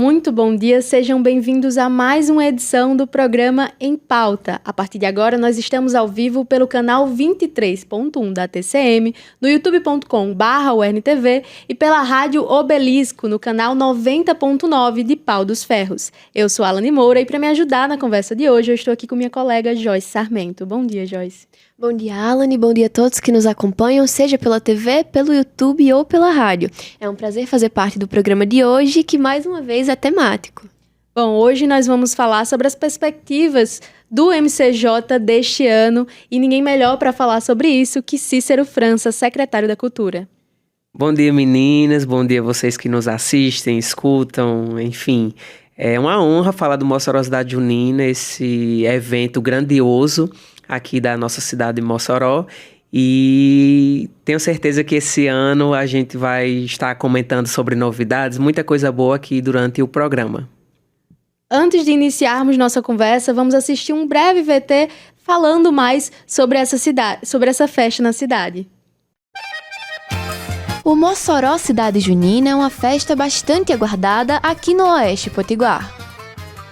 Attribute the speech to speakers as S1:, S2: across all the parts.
S1: muito bom dia, sejam bem-vindos a mais uma edição do programa Em Pauta. A partir de agora, nós estamos ao vivo pelo canal 23.1 da TCM, no youtube.com/URNTV e pela Rádio Obelisco, no canal 90.9 de Pau dos Ferros. Eu sou Alane Moura e para me ajudar na conversa de hoje, eu estou aqui com minha colega Joyce Sarmento. Bom dia, Joyce.
S2: Bom dia, Alane. Bom dia a todos que nos acompanham, seja pela TV, pelo YouTube ou pela rádio. É um prazer fazer parte do programa de hoje, que mais uma vez é temático.
S1: Bom, hoje nós vamos falar sobre as perspectivas do MCJ deste ano e ninguém melhor para falar sobre isso que Cícero França, secretário da Cultura.
S3: Bom dia, meninas. Bom dia a vocês que nos assistem, escutam, enfim. É uma honra falar do Mossoró Cidade Junina, esse evento grandioso aqui da nossa cidade de Mossoró, e tenho certeza que esse ano a gente vai estar comentando sobre novidades, muita coisa boa aqui durante o programa.
S1: Antes de iniciarmos nossa conversa, vamos assistir um breve VT falando mais sobre essa festa na cidade.
S2: O Mossoró Cidade Junina é uma festa bastante aguardada aqui no Oeste Potiguar.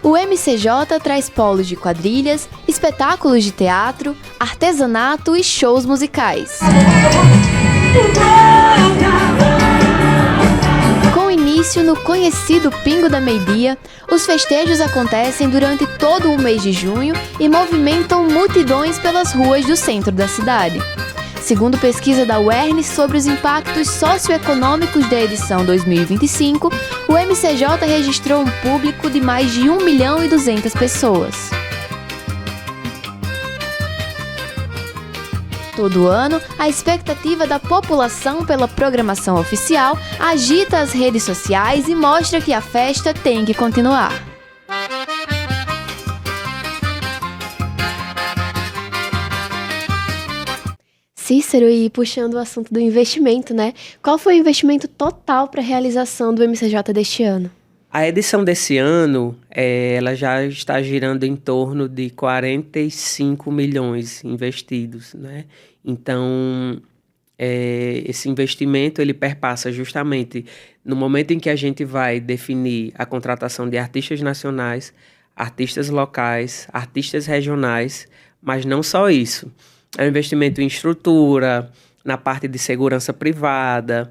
S2: O MCJ traz polos de quadrilhas, espetáculos de teatro, artesanato e shows musicais. Com início no conhecido Pingo da Meia-Dia, os festejos acontecem durante todo o mês de junho e movimentam multidões pelas ruas do centro da cidade. Segundo pesquisa da UERN sobre os impactos socioeconômicos da edição 2025, o MCJ registrou um público de mais de 1.200.000 pessoas. Todo ano, a expectativa da população pela programação oficial agita as redes sociais e mostra que a festa tem que continuar. Cícero, e puxando o assunto do investimento, né? Qual foi o investimento total para a realização do MCJ deste ano?
S3: A edição desse ano, ela já está girando em torno de 45 milhões investidos, né? Então, esse investimento, ele perpassa justamente no momento em que a gente vai definir a contratação de artistas nacionais, artistas locais, artistas regionais, mas não só isso. É um investimento em estrutura, na parte de segurança privada,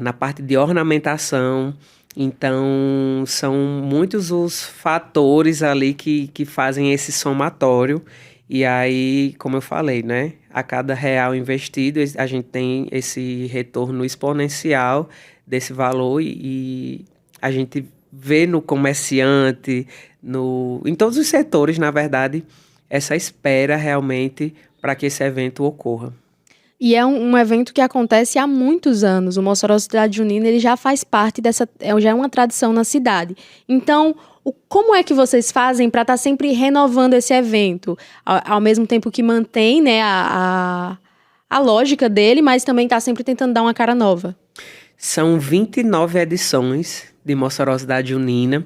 S3: na parte de ornamentação. Então, são muitos os fatores ali que fazem esse somatório. E aí, como eu falei, né? A cada real investido, a gente tem esse retorno exponencial desse valor e a gente vê no comerciante, em todos os setores, na verdade, essa espera realmente para que esse evento ocorra.
S1: E é um evento que acontece há muitos anos. O Mossoró Cidade Junina, ele já faz parte já é uma tradição na cidade. Então, como é que vocês fazem para estar sempre renovando esse evento? Ao mesmo tempo que mantém, né, a lógica dele, mas também está sempre tentando dar uma cara nova.
S3: São 29 edições de Mossoró Cidade Junina.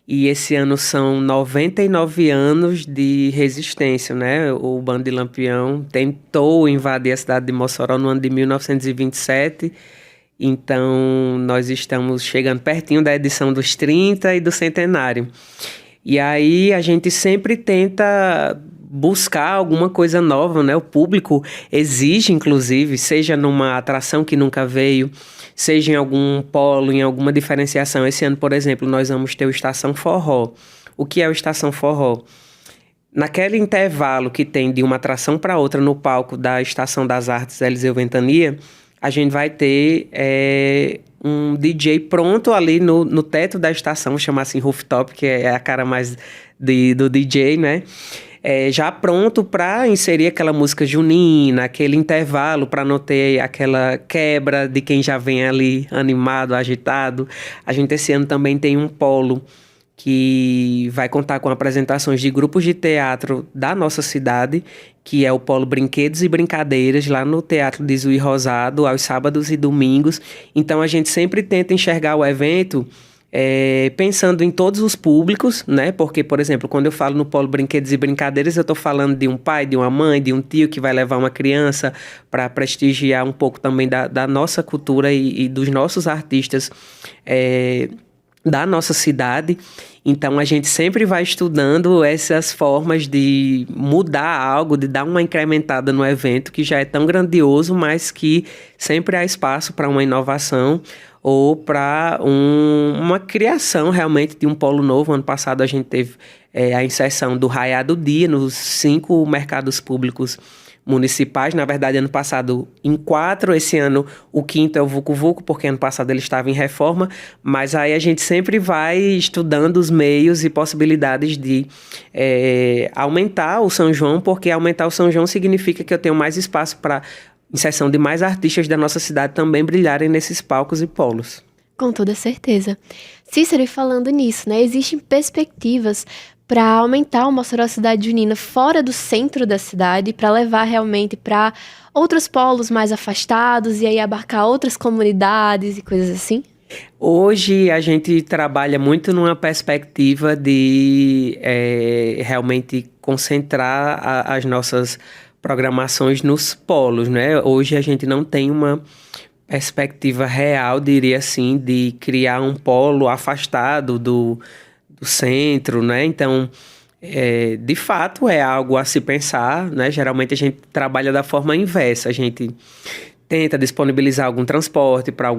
S3: E esse ano são 99 anos de resistência, né? O Bando de Lampião tentou invadir a cidade de Mossoró no ano de 1927. Então, nós estamos chegando pertinho da edição dos 30 e do centenário. E aí, a gente sempre tenta buscar alguma coisa nova, né? O público exige, inclusive, seja numa atração que nunca veio, seja em algum polo, em alguma diferenciação. Esse ano, por exemplo, nós vamos ter o Estação Forró. O que é o Estação Forró? Naquele intervalo que tem de uma atração para outra no palco da Estação das Artes Eliseu Ventania, a gente vai ter um DJ pronto ali no teto da estação, chama assim rooftop, que é a cara mais do DJ, né? Já pronto para inserir aquela música junina, aquele intervalo para não ter aquela quebra de quem já vem ali animado, agitado. A gente esse ano também tem um polo que vai contar com apresentações de grupos de teatro da nossa cidade, que é o Polo Brinquedos e Brincadeiras, lá no Teatro de Zuí Rosado, aos sábados e domingos. Então, a gente sempre tenta enxergar o evento pensando em todos os públicos, né? Porque, por exemplo, quando eu falo no Polo Brinquedos e Brincadeiras, eu estou falando de um pai, de uma mãe, de um tio que vai levar uma criança para prestigiar um pouco também da nossa cultura e dos nossos artistas da nossa cidade. Então, a gente sempre vai estudando essas formas de mudar algo, de dar uma incrementada no evento que já é tão grandioso, mas que sempre há espaço para uma inovação ou para uma criação realmente de um polo novo. Ano passado a gente teve a inserção do Raiá do Dia nos 5 mercados públicos municipais. Na verdade, ano passado em 4, esse ano o 5º é o Vucu Vucu, porque ano passado ele estava em reforma, mas aí a gente sempre vai estudando os meios e possibilidades de aumentar o São João, porque aumentar o São João significa que eu tenho mais espaço para inserção de mais artistas da nossa cidade também brilharem nesses palcos e polos.
S2: Com toda certeza. Cícero, e falando nisso, né, existem perspectivas para aumentar o Mossoró Cidade Junina fora do centro da cidade, para levar realmente para outros polos mais afastados e aí abarcar outras comunidades e coisas assim?
S3: Hoje a gente trabalha muito numa perspectiva de realmente concentrar as nossas programações nos polos, né? Hoje a gente não tem uma perspectiva real, diria assim, de criar um polo afastado do centro, né? Então, de fato, é algo a se pensar, né? Geralmente a gente trabalha da forma inversa, a gente tenta disponibilizar algum transporte para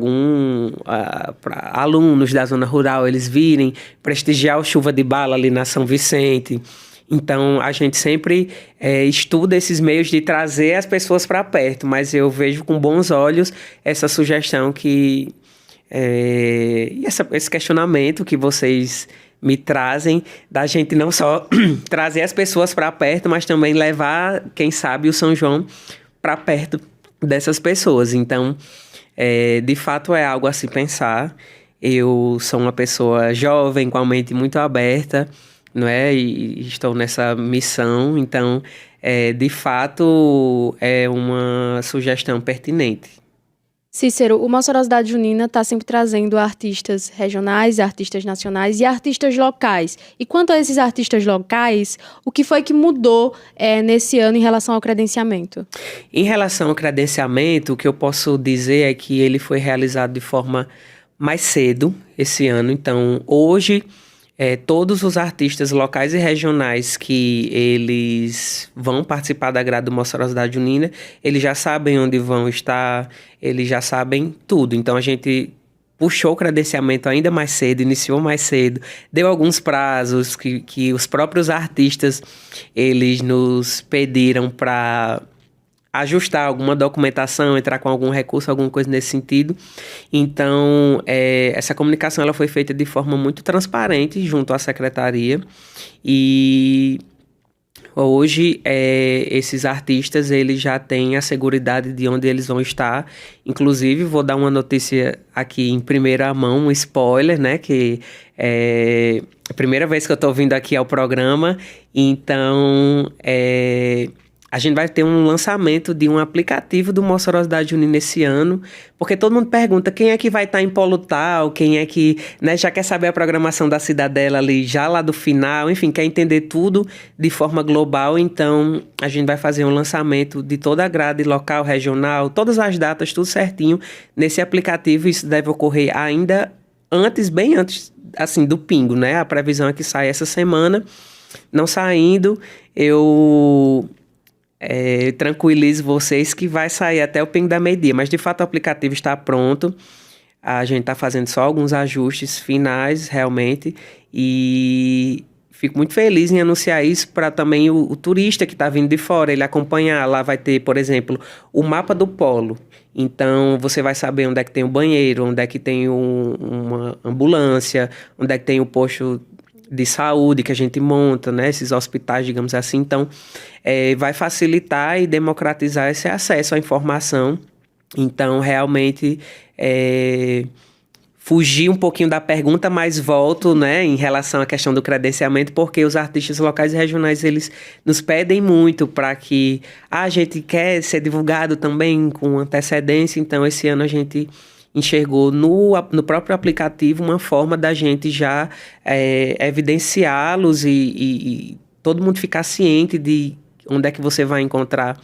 S3: para alunos da zona rural, eles virem, prestigiar o Chuva de Bala ali na São Vicente. Então, a gente sempre estuda esses meios de trazer as pessoas para perto, mas eu vejo com bons olhos essa sugestão esse questionamento que vocês me trazem, da gente não só trazer as pessoas para perto, mas também levar, quem sabe, o São João para perto dessas pessoas. Então, de fato, é algo a se pensar. Eu sou uma pessoa jovem, com a mente muito aberta, não é? E estou nessa missão, então, de fato, é uma sugestão pertinente.
S1: Cícero, o Mossoró Cidade Junina está sempre trazendo artistas regionais, artistas nacionais e artistas locais. E quanto a esses artistas locais, o que foi que mudou nesse ano em relação ao credenciamento?
S3: Em relação ao credenciamento, o que eu posso dizer é que ele foi realizado de forma mais cedo esse ano. Então, hoje, todos os artistas locais e regionais que eles vão participar da grade do Mossoró Cidade Junina, eles já sabem onde vão estar, eles já sabem tudo. Então, a gente puxou o credenciamento ainda mais cedo, iniciou mais cedo, deu alguns prazos que os próprios artistas eles nos pediram para ajustar alguma documentação, entrar com algum recurso, alguma coisa nesse sentido. Então, essa comunicação ela foi feita de forma muito transparente junto à secretaria e hoje esses artistas eles já têm a seguridade de onde eles vão estar. Inclusive, vou dar uma notícia aqui em primeira mão, um spoiler, né, que é a primeira vez que eu estou vindo aqui ao programa, então a gente vai ter um lançamento de um aplicativo do Mossoró Cidade Junina esse ano, porque todo mundo pergunta quem é que vai estar em polo tal, quem é que, né, já quer saber a programação da Cidadela ali, já lá do final, enfim, quer entender tudo de forma global. Então, a gente vai fazer um lançamento de toda a grade local, regional, todas as datas, tudo certinho nesse aplicativo. Isso deve ocorrer ainda bem antes, assim, do Pingo, né? A previsão é que saia essa semana. Não saindo, eu tranquilizo vocês que vai sair até o Pingo da meio-dia, mas de fato o aplicativo está pronto, a gente está fazendo só alguns ajustes finais realmente e fico muito feliz em anunciar isso para também o turista que está vindo de fora, ele acompanhar. Lá vai ter, por exemplo, o mapa do polo, então você vai saber onde é que tem um banheiro, onde é que tem uma ambulância, onde é que tem o posto de saúde que a gente monta, né? Esses hospitais, digamos assim. Então, vai facilitar e democratizar esse acesso à informação. Então, realmente, fugir um pouquinho da pergunta, mas volto, né, em relação à questão do credenciamento, porque os artistas locais e regionais, eles nos pedem muito para que a gente quer ser divulgado também com antecedência. Então, esse ano a gente enxergou no próprio aplicativo uma forma da gente já evidenciá-los e todo mundo ficar ciente de onde é que você vai encontrar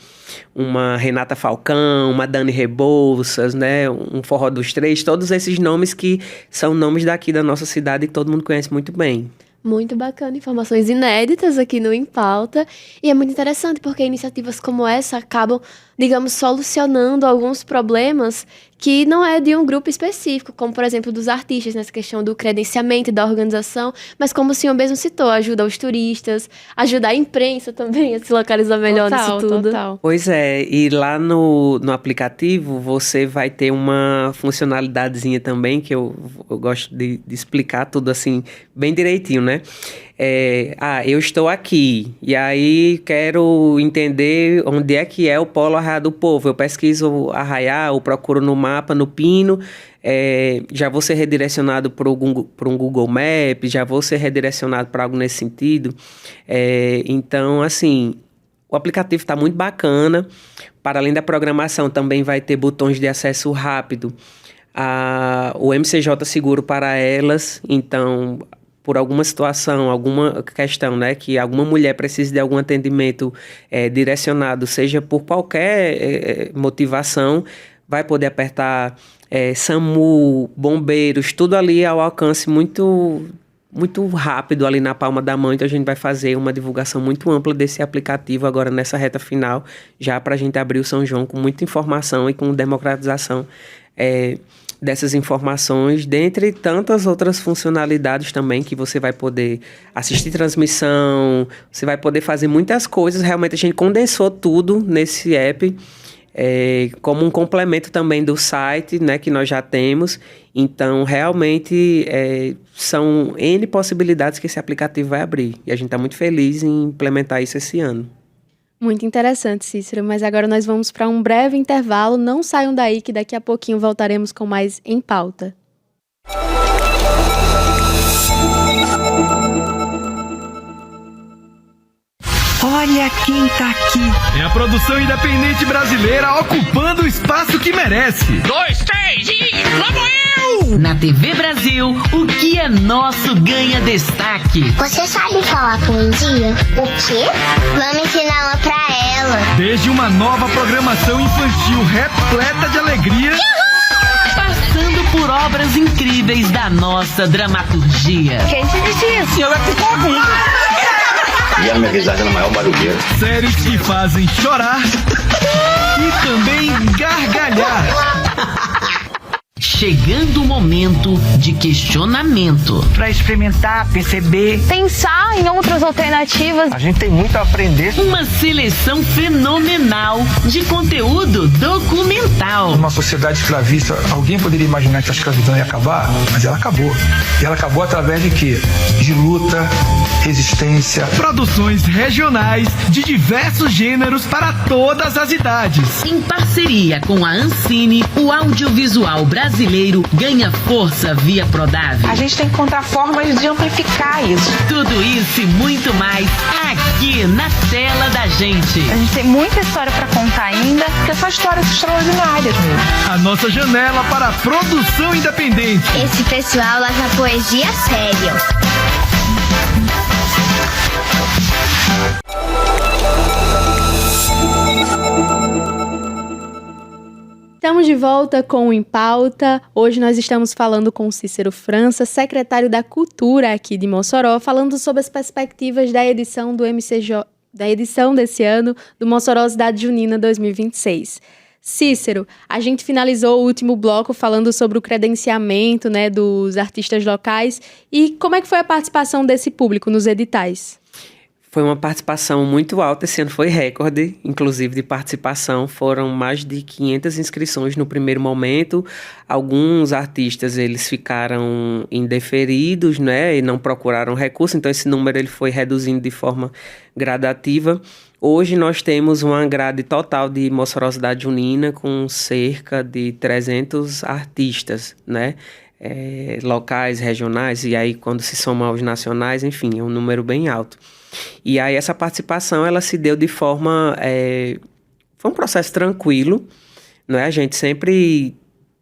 S3: uma Renata Falcão, uma Dani Rebouças, né? Um Forró dos Três, todos esses nomes que são nomes daqui da nossa cidade que todo mundo conhece muito bem.
S2: Muito bacana, informações inéditas aqui no Em Pauta. E é muito interessante porque iniciativas como essa acabam, digamos, solucionando alguns problemas que não é de um grupo específico, como, por exemplo, dos artistas, nessa questão do credenciamento e da organização, mas como o senhor mesmo citou, ajuda os turistas, ajuda a imprensa também a se localizar melhor nisso tudo.
S1: Total.
S3: Pois é, e lá no aplicativo você vai ter uma funcionalidadezinha também, que eu gosto de explicar tudo assim, bem direitinho, né? Eu estou aqui, e aí quero entender onde é que é o Polo Arraial do Povo. Eu pesquiso Arraial, eu procuro no mapa, no Pino, já vou ser redirecionado para um Google Maps, já vou ser redirecionado para algo nesse sentido. Então, assim, o aplicativo está muito bacana. Para além da programação, também vai ter botões de acesso rápido. O MCJ Seguro para elas, então, por alguma situação, alguma questão, né, que alguma mulher precise de algum atendimento direcionado, seja por qualquer motivação, vai poder apertar SAMU, bombeiros, tudo ali ao alcance muito, muito rápido ali na palma da mão. Então a gente vai fazer uma divulgação muito ampla desse aplicativo agora nessa reta final, já para a gente abrir o São João com muita informação e com democratização dessas informações, dentre tantas outras funcionalidades também, que você vai poder assistir transmissão, você vai poder fazer muitas coisas. Realmente a gente condensou tudo nesse app, como um complemento também do site, né, que nós já temos. Então, realmente, são N possibilidades que esse aplicativo vai abrir. E a gente está muito feliz em implementar isso esse ano.
S1: Muito interessante, Cícero, mas agora nós vamos para um breve intervalo. Não saiam daí que daqui a pouquinho voltaremos com mais Em Pauta.
S4: Olha quem tá aqui.
S5: É a produção independente brasileira ocupando o espaço que merece.
S6: 2, 3 e lá vou eu!
S4: Na TV Brasil, o que é nosso ganha destaque.
S7: Você sabe falar poesia? O quê? Vamos ensinar uma pra ela.
S5: Desde uma nova programação infantil repleta de alegria,
S4: Passando por obras incríveis da nossa dramaturgia.
S7: Quem te disse isso?
S6: Eu é que pergunto.
S8: E a minha risada é a maior barulheira.
S5: séries que fazem chorar e também gargalhar.
S4: Chegando o momento de questionamento.
S9: Para experimentar, perceber.
S10: Pensar em outras alternativas.
S9: A gente tem muito a aprender.
S4: Uma seleção fenomenal de conteúdo documental.
S11: Numa sociedade escravista, alguém poderia imaginar que a escravidão ia acabar? Mas ela acabou. E ela acabou através de quê? De luta, resistência.
S5: Produções regionais de diversos gêneros para todas as idades.
S4: Em parceria com a Ancine, o audiovisual brasileiro ganha força via Prodave.
S10: A gente tem que encontrar formas de amplificar isso.
S4: Tudo isso e muito mais aqui na tela da gente.
S10: A gente tem muita história para contar ainda, que são histórias extraordinárias mesmo.
S5: A nossa janela para a produção independente.
S7: Esse pessoal leva a poesia a sério.
S1: Estamos de volta com o Em Pauta. Hoje nós estamos falando com Cícero França, secretário da Cultura aqui de Mossoró, falando sobre as perspectivas da edição do MCJ, da edição desse ano do Mossoró Cidade Junina 2026. Cícero, a gente finalizou o último bloco falando sobre o credenciamento, né, dos artistas locais. E como é que foi a participação desse público nos editais?
S3: Foi uma participação muito alta, esse ano foi recorde, inclusive, de participação. Foram mais de 500 inscrições no primeiro momento. Alguns artistas, eles ficaram indeferidos, né, e não procuraram recurso, então esse número ele foi reduzindo de forma gradativa. Hoje nós temos uma grade total de Mossoró Cidade Junina com cerca de 300 artistas, né, locais, regionais, e aí quando se soma aos nacionais, enfim, é um número bem alto. E aí essa participação, ela se deu de forma... foi um processo tranquilo, né? A gente sempre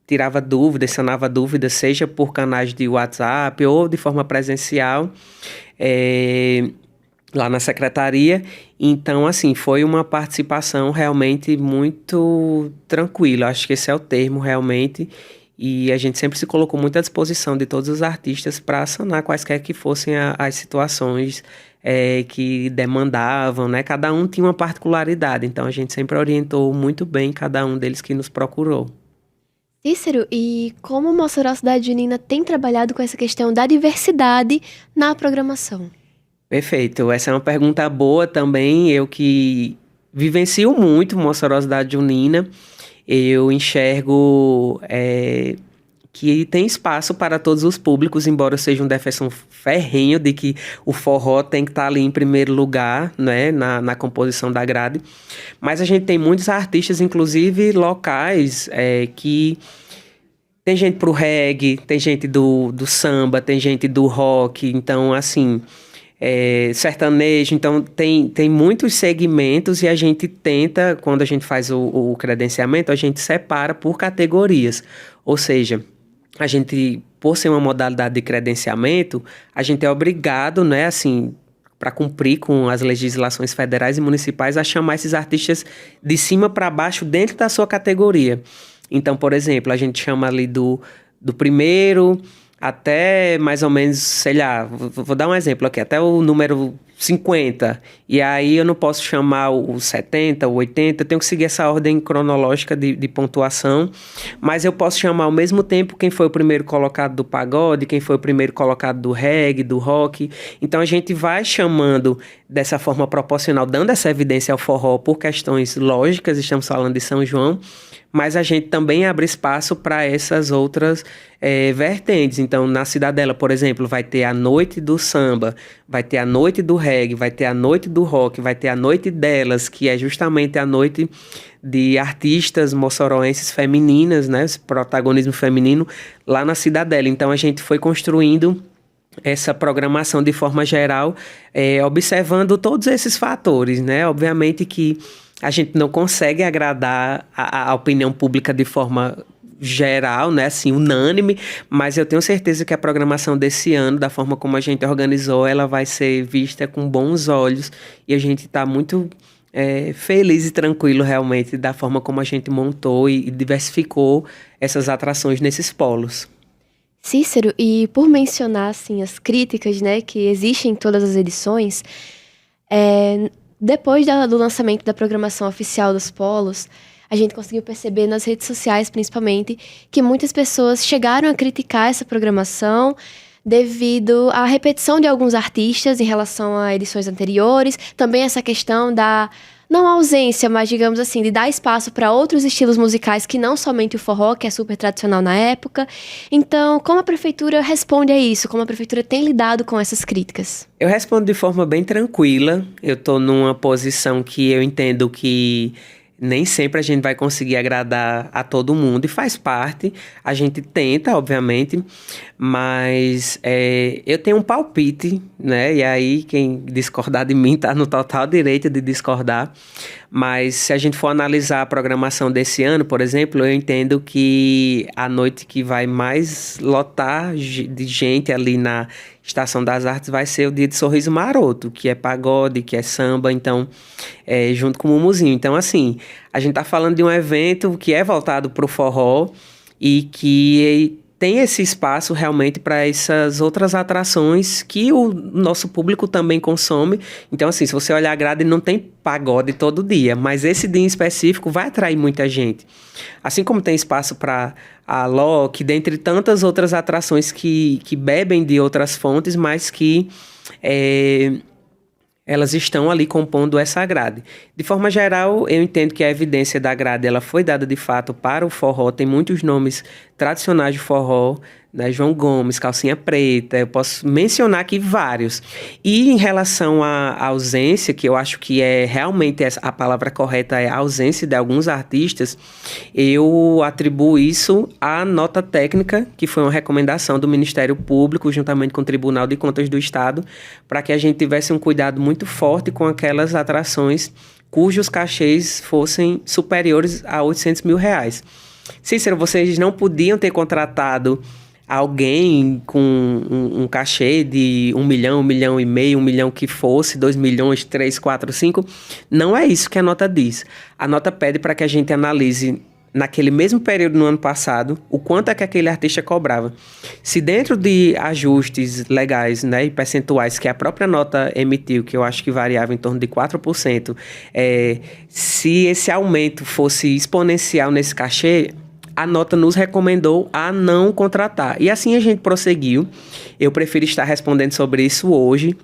S3: tirava dúvidas, sanava dúvidas, seja por canais de WhatsApp ou de forma presencial. E lá na secretaria. Então, assim, foi uma participação realmente muito tranquila. Acho que esse é o termo, realmente. E a gente sempre se colocou muito à disposição de todos os artistas para sanar quaisquer que fossem as situações que demandavam, né? Cada um tinha uma particularidade. Então, a gente sempre orientou muito bem cada um deles que nos procurou.
S2: Cícero, e como Mossoró Cidade Junina tem trabalhado com essa questão da diversidade na programação?
S3: Perfeito. Essa é uma pergunta boa também. Eu que vivencio muito Mossoró Cidade Junina, eu enxergo que tem espaço para todos os públicos, embora eu seja um defensor ferrenho de que o forró tem que estar ali em primeiro lugar, né, na composição da grade. Mas a gente tem muitos artistas, inclusive locais, que... Tem gente pro reggae, tem gente do samba, tem gente do rock, então, assim... sertanejo, então tem muitos segmentos e a gente tenta, quando a gente faz o credenciamento, a gente separa por categorias, ou seja, a gente, por ser uma modalidade de credenciamento, a gente é obrigado, né, assim, para cumprir com as legislações federais e municipais, a chamar esses artistas de cima para baixo dentro da sua categoria. Então, por exemplo, a gente chama ali do primeiro até mais ou menos, sei lá, vou dar um exemplo aqui, até o número 50, e aí eu não posso chamar o 70, o 80, eu tenho que seguir essa ordem cronológica de pontuação, mas eu posso chamar ao mesmo tempo quem foi o primeiro colocado do pagode, quem foi o primeiro colocado do reggae, do rock. Então a gente vai chamando dessa forma proporcional, dando essa evidência ao forró por questões lógicas, estamos falando de São João, mas a gente também abre espaço para essas outras vertentes. Então, na Cidadela, por exemplo, vai ter a noite do samba, vai ter a noite do reggae, vai ter a noite do rock, vai ter a noite delas, que é justamente a noite de artistas moçoroenses femininas, né, esse protagonismo feminino lá na Cidadela. Então, a gente foi construindo essa programação de forma geral, observando todos esses fatores, né? Obviamente que a gente não consegue agradar a opinião pública de forma geral, né, assim, unânime, mas eu tenho certeza que a programação desse ano, da forma como a gente organizou, ela vai ser vista com bons olhos e a gente está muito feliz e tranquilo realmente da forma como a gente montou e diversificou essas atrações nesses polos.
S2: Cícero, e por mencionar assim, as críticas, né, que existem em todas as edições, depois do lançamento da programação oficial dos polos, a gente conseguiu perceber nas redes sociais, principalmente, que muitas pessoas chegaram a criticar essa programação devido à repetição de alguns artistas em relação a edições anteriores, também essa questão da, não ausência, mas digamos assim, de dar espaço para outros estilos musicais que não somente o forró, que é super tradicional na época. Então, como a prefeitura responde a isso? Como a prefeitura tem lidado com essas críticas?
S3: Eu respondo de forma bem tranquila. Eu estou numa posição que eu entendo que nem sempre a gente vai conseguir agradar a todo mundo e faz parte, a gente tenta, obviamente, mas eu tenho um palpite, né, e aí quem discordar de mim está no total direito de discordar, mas se a gente for analisar a programação desse ano, por exemplo, eu entendo que a noite que vai mais lotar de gente ali na Estação das Artes vai ser o dia de Sorriso Maroto, que é pagode, que é samba, então, junto com o Mumuzinho. Então, assim, a gente tá falando de um evento que é voltado pro forró e que tem esse espaço realmente para essas outras atrações que o nosso público também consome. Então, assim, se você olhar a grade, não tem pagode todo dia, mas esse dia em específico vai atrair muita gente. Assim como tem espaço para a Loki, dentre tantas outras atrações que bebem de outras fontes, mas que elas estão ali compondo essa grade. De forma geral, eu entendo que a evidência da grade ela foi dada de fato para o forró. Tem muitos nomes tradicionais de forró, né? João Gomes, Calcinha Preta, eu posso mencionar aqui vários. E em relação à ausência, que eu acho que realmente a palavra correta é a ausência de alguns artistas, eu atribuo isso à nota técnica, que foi uma recomendação do Ministério Público, juntamente com o Tribunal de Contas do Estado, para que a gente tivesse um cuidado muito forte com aquelas atrações cujos cachês fossem superiores a R$800 mil. Cícero, vocês não podiam ter contratado alguém com um cachê de 1 milhão, 1,5 milhão, 1 milhão que fosse, 2 milhões, 3, 4, 5. Não é isso que a nota diz. A nota pede para que a gente analise, naquele mesmo período no ano passado, o quanto é que aquele artista cobrava. Se dentro de ajustes legais, né, e percentuais que a própria nota emitiu, que eu acho que variava em torno de 4%, se esse aumento fosse exponencial nesse cachê, a nota nos recomendou a não contratar. E assim a gente prosseguiu. Eu prefiro estar respondendo sobre isso hoje,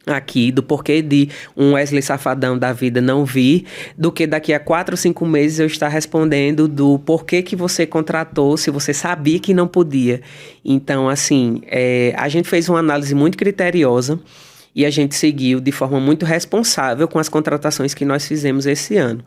S3: aqui, do porquê de um Wesley Safadão da vida não vir, do que daqui a 4 ou 5 meses eu estar respondendo do porquê que você contratou, se você sabia que não podia. Então, assim, a gente fez uma análise muito criteriosa e a gente seguiu de forma muito responsável com as contratações que nós fizemos esse ano.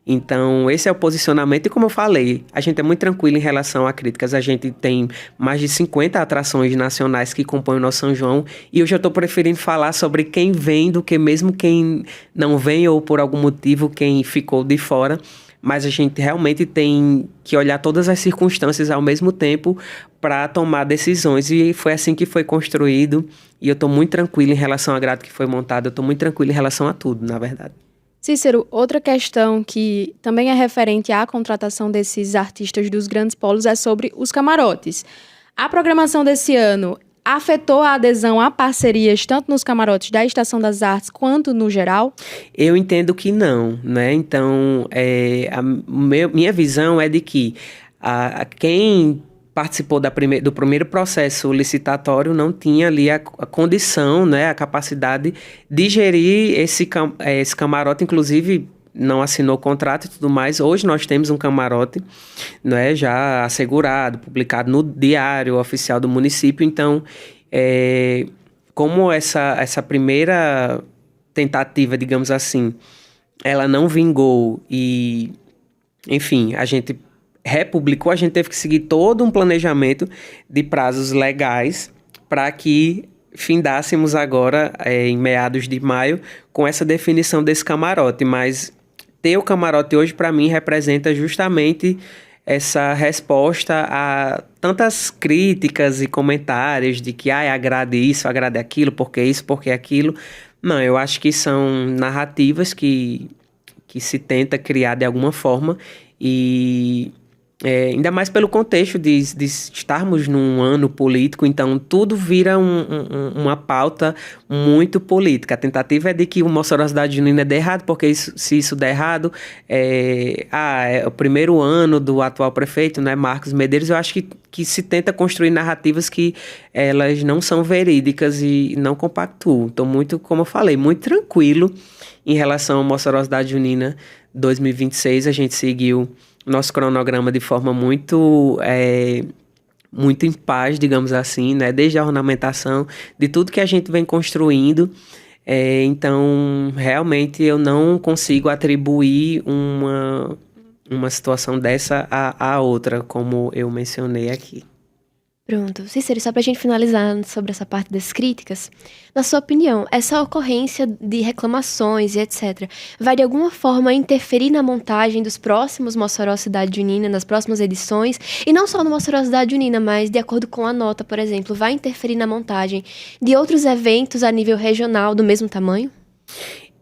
S3: Então, esse é o posicionamento e, como eu falei, a gente é muito tranquilo em relação a críticas. A gente tem mais de 50 atrações nacionais que compõem o nosso São João e eu já estou preferindo falar sobre quem vem do que mesmo quem não vem ou, por algum motivo, quem ficou de fora. Mas a gente realmente tem que olhar todas as circunstâncias ao mesmo tempo para tomar decisões. E foi assim que foi construído e eu estou muito tranquilo em relação à grade que foi montada. Eu estou muito tranquilo em relação a tudo, na verdade.
S1: Cícero, outra questão que também é referente à contratação desses artistas dos grandes polos é sobre os camarotes. A programação desse ano afetou a adesão a parcerias tanto nos camarotes da Estação das Artes quanto no geral? Eu entendo que não, né? Então, minha visão é de que quem participou do primeiro processo licitatório não tinha ali a condição, né, a capacidade de gerir esse camarote, inclusive não assinou contrato e tudo mais. Hoje nós temos um camarote, né, já assegurado, publicado no Diário Oficial do município. Então, como essa primeira tentativa, digamos assim, ela não vingou e, enfim, a gente republicou, a gente teve que seguir todo um planejamento de prazos legais para que findássemos agora, em meados de maio, com essa definição desse camarote. Mas ter o camarote hoje, para mim, representa justamente essa resposta a tantas críticas e comentários de que agrade isso, agrade aquilo, porque isso, porque aquilo. Não, eu acho que são narrativas que se tenta criar de alguma forma e... ainda mais pelo contexto de estarmos num ano político, então tudo vira uma pauta muito política. A tentativa é de que o Mossoró Cidade Junina dê errado, porque se isso der errado, é o primeiro ano do atual prefeito, né, Marcos Medeiros. Eu acho que se tenta construir narrativas que elas não são verídicas e não compactuam. Estou muito, como eu falei, muito tranquilo em relação ao Mossoró Cidade Junina 2026. A gente seguiu nosso cronograma de forma muito em paz, digamos assim, né? Desde a ornamentação, de tudo que a gente vem construindo. Então, realmente, eu não consigo atribuir uma situação dessa a outra, como eu mencionei aqui.
S2: Pronto. Cícero, só pra gente finalizar sobre essa parte das críticas, na sua opinião, essa ocorrência de reclamações e etc. vai de alguma forma interferir na montagem dos próximos Mossoró Cidade Junina, nas próximas edições, e não só no Mossoró Cidade Junina, mas de acordo com a nota, por exemplo, vai interferir na montagem de outros eventos a nível regional do mesmo tamanho?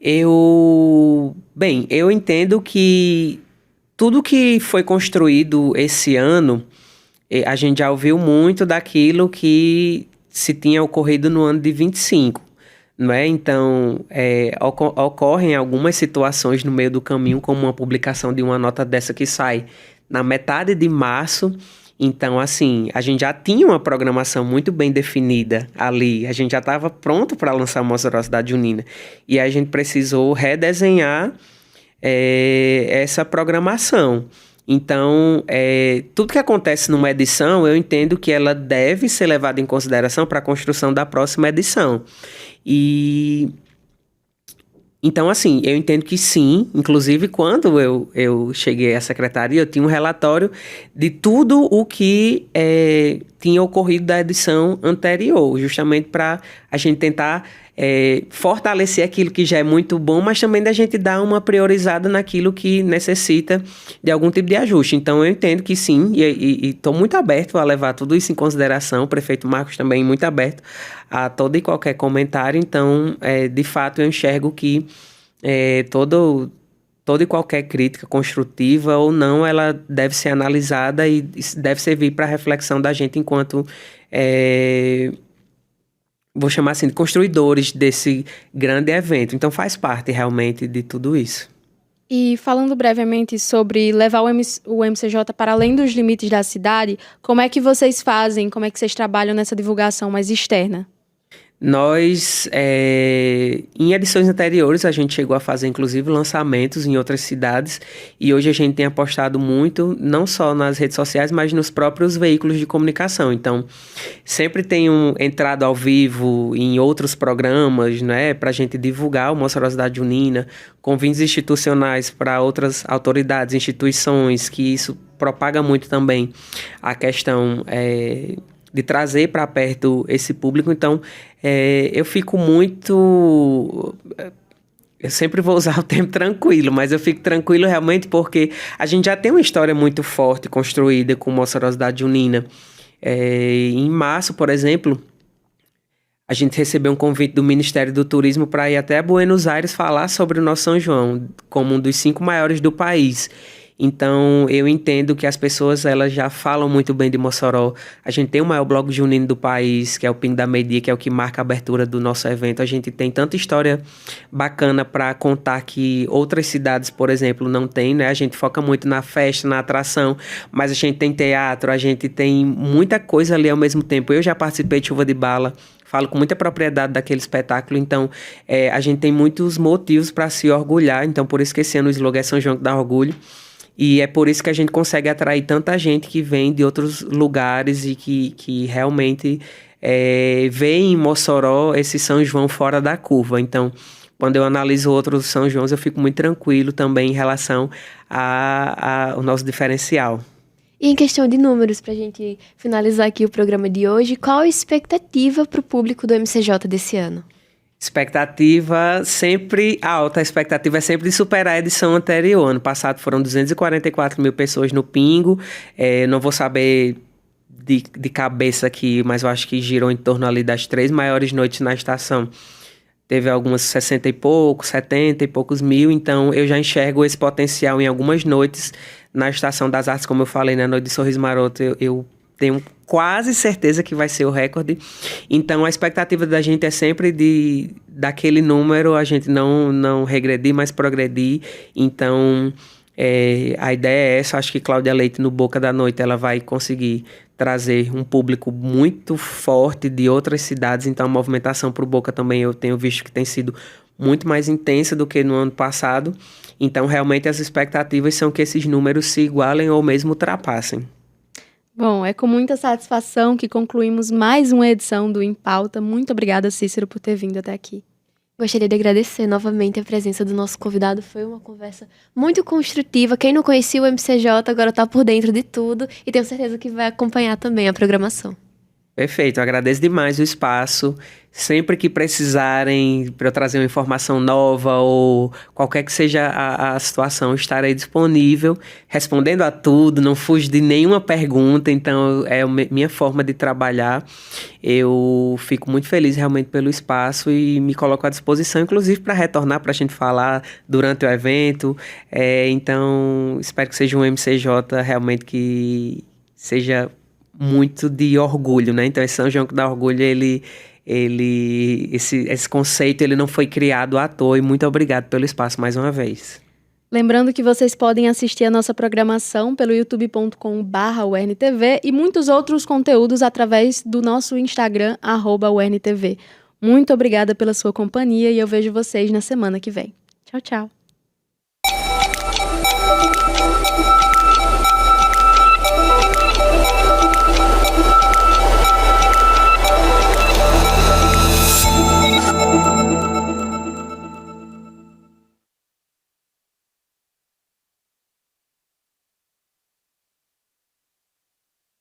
S2: Eu entendo que tudo que foi construído esse ano, a gente já ouviu muito daquilo que se tinha ocorrido no ano de 25, não é? Então, ocorrem algumas situações no meio do caminho, como uma publicação de uma nota dessa que sai na metade de março. Então, assim, a gente já tinha uma programação muito bem definida ali, a gente já estava pronto para lançar a Mossoró Cidade Junina. E a gente precisou redesenhar essa programação. Então, tudo que acontece numa edição, eu entendo que ela deve ser levada em consideração para a construção da próxima edição. Então, assim, eu entendo que sim. Inclusive, quando eu cheguei à secretaria, eu tinha um relatório de tudo o que
S3: tinha ocorrido da edição anterior, justamente para a gente tentar fortalecer aquilo que já é muito bom, mas também da gente dar uma priorizada naquilo que necessita de algum tipo de ajuste. Então, eu entendo que sim, e estou muito aberto a levar tudo isso em consideração. O prefeito Marcos também muito aberto a todo e qualquer comentário. Então, de fato, eu enxergo que toda e qualquer crítica construtiva ou não, ela deve ser analisada e deve servir para a reflexão da gente enquanto, vou chamar assim, de construidores desse grande evento. Então faz parte realmente de tudo isso.
S1: E falando brevemente sobre levar o MCJ para além dos limites da cidade, como é que vocês fazem, como é que vocês trabalham nessa divulgação mais externa?
S3: Nós, em edições anteriores, a gente chegou a fazer, inclusive, lançamentos em outras cidades, e hoje a gente tem apostado muito, não só nas redes sociais, mas nos próprios veículos de comunicação. Então, sempre tenho entrado ao vivo em outros programas, né, para a gente divulgar o Mossorozidade Junina, convites institucionais para outras autoridades, instituições, que isso propaga muito também a questão de trazer para perto esse público. Então, eu fico muito... Eu sempre vou usar o termo tranquilo, mas eu fico tranquilo realmente porque a gente já tem uma história muito forte construída com Mossorozidade Junina. Em março, por exemplo, a gente recebeu um convite do Ministério do Turismo para ir até Buenos Aires falar sobre o nosso São João, como um dos 5 maiores do país. Então, eu entendo que as pessoas elas já falam muito bem de Mossoró. A gente tem o maior bloco junino do país, que é o Pingo da Meia-Dia, que é o que marca a abertura do nosso evento. A gente tem tanta história bacana para contar que outras cidades, por exemplo, não tem, né? A gente foca muito na festa, na atração, mas a gente tem teatro, a gente tem muita coisa ali ao mesmo tempo. Eu já participei de Chuva de Bala, falo com muita propriedade daquele espetáculo, então a gente tem muitos motivos para se orgulhar. Então, por isso que esse ano o slogan é São João que dá orgulho. E é por isso que a gente consegue atrair tanta gente que vem de outros lugares e que realmente vê em Mossoró esse São João fora da curva. Então, quando eu analiso outros São Joões, eu fico muito tranquilo também em relação ao nosso diferencial.
S2: E em questão de números, para a gente finalizar aqui o programa de hoje, qual a expectativa para o público do MCJ desse ano?
S3: Expectativa sempre alta, a expectativa é sempre de superar a edição anterior. Ano passado foram 244 mil pessoas no Pingo, não vou saber de cabeça aqui, mas eu acho que girou em torno ali das 3 maiores noites na estação. Teve algumas 60 e poucos, 70 e poucos mil, então eu já enxergo esse potencial em algumas noites na Estação das Artes, como eu falei, na Noite de Sorriso Maroto, eu tenho quase certeza que vai ser o recorde. Então, a expectativa da gente é sempre daquele número, a gente não regredir, mas progredir. Então, a ideia é essa. Acho que Cláudia Leite, no Boca da Noite, ela vai conseguir trazer um público muito forte de outras cidades. Então, a movimentação para o Boca também eu tenho visto que tem sido muito mais intensa do que no ano passado. Então, realmente, as expectativas são que esses números se igualem ou mesmo ultrapassem.
S1: Bom, é com muita satisfação que concluímos mais uma edição do Em Pauta. Muito obrigada, Cícero, por ter vindo até aqui.
S2: Gostaria de agradecer novamente a presença do nosso convidado. Foi uma conversa muito construtiva. Quem não conhecia o MCJ agora está por dentro de tudo e tenho certeza que vai acompanhar também a programação.
S3: Perfeito, eu agradeço demais o espaço. Sempre que precisarem para eu trazer uma informação nova ou qualquer que seja a situação, estarei disponível, respondendo a tudo, não fujo de nenhuma pergunta. Então, é a minha forma de trabalhar. Eu fico muito feliz realmente pelo espaço e me coloco à disposição, inclusive para retornar, para a gente falar durante o evento. Então, espero que seja um MCJ realmente que seja muito de orgulho, né? Então, esse São João que dá orgulho, esse conceito, ele não foi criado à toa. E muito obrigado pelo espaço mais uma vez.
S1: Lembrando que vocês podem assistir a nossa programação pelo youtube.com/URNTV e muitos outros conteúdos através do nosso Instagram, @URNTV. Muito obrigada pela sua companhia e eu vejo vocês na semana que vem. Tchau, tchau.